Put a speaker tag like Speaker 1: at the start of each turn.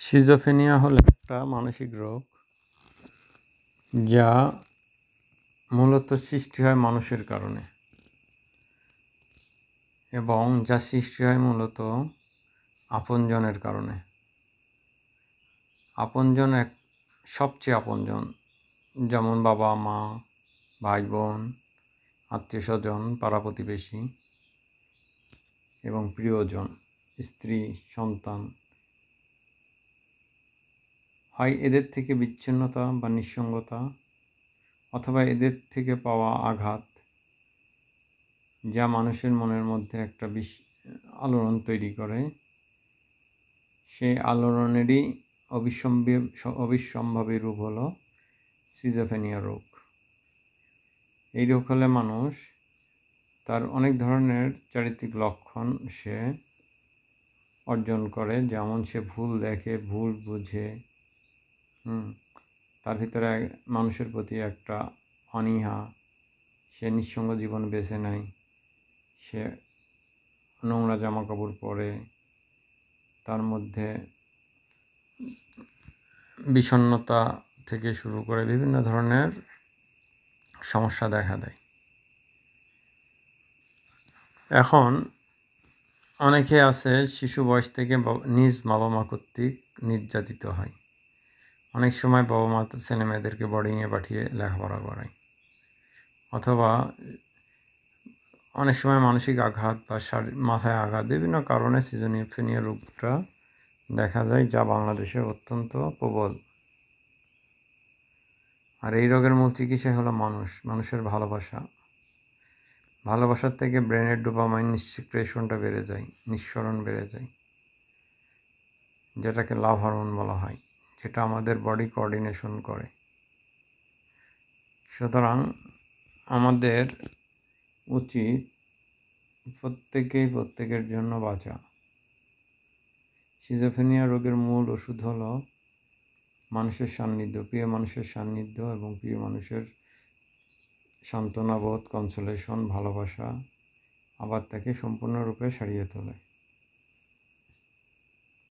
Speaker 1: Schizophrenia হলো একটা মানসিক রোগ যা মূলত সৃষ্টি হয় মানুষের কারণে এবং যা সৃষ্টি হয় মূলত আপনজনের কারণে। আপনজন সবচেয়ে আপনজন, যেমন বাবা মা, ভাই বোন, আত্মীয় স্বজন, পাড়া প্রতিবেশী এবং প্রিয়জন, স্ত্রী, সন্তান। হয় এদের থেকে বিচ্ছিন্নতা বা নিঃসঙ্গতা, অথবা এদের থেকে পাওয়া আঘাত যা মানুষের মনের মধ্যে একটা আলোড়ন তৈরি করে। সেই আলোড়নেরই অবিসম্ভাবী রূপ হলো সিজোফ্রেনিয়া রোগ। এই রোগ হলে মানুষ তার অনেক ধরনের চারিত্রিক লক্ষণ সে অর্জন করে, যেমন সে ভুল দেখে, ভুল বুঝে, তার ভিতরে মানুষের প্রতি একটা অনীহা, সে নিঃসঙ্গ জীবন বেছে নেয়, সে নোংরা জামা কাপড় পরে, তার মধ্যে বিষণ্ণতা থেকে শুরু করে বিভিন্ন ধরনের সমস্যা দেখা দেয়। এখন অনেকে আছে শিশু বয়স থেকে নিজ বাবা মা কর্তৃক নির্যাতিত হয়। অনেক সময় বাবা মা ছেলে মেয়েদেরকে বোর্ডিংয়ে পাঠিয়ে লেখাপড়া করায়, অথবা অনেক সময় মানসিক আঘাত বা মাথায় আঘাত, বিভিন্ন কারণে সিজোফ্রেনিয়া রোগটা দেখা যায়, যা বাংলাদেশে অত্যন্ত প্রবল। আর এই রোগের মূল চিকিৎসা হলো মানুষের ভালোবাসার থেকে ব্রেনের ডোপামাইন নিঃসরণটা বেড়ে যায়, যেটাকে লাভ হরমোন বলা হয়, যেটা আমাদের বডি কোঅর্ডিনেশন করে। সুতরাং আমাদের উচিত প্রত্যেকের জন্য বাঁচা। সিজোফ্রেনিয়া রোগের মূল ওষুধ হলো মানুষের সান্নিধ্য, প্রিয় মানুষের সান্নিধ্য এবং প্রিয় মানুষের সান্ত্বনাবোধ, কনসোলেশন, ভালোবাসা আবার তাকে সম্পূর্ণরূপে সারিয়ে তোলে।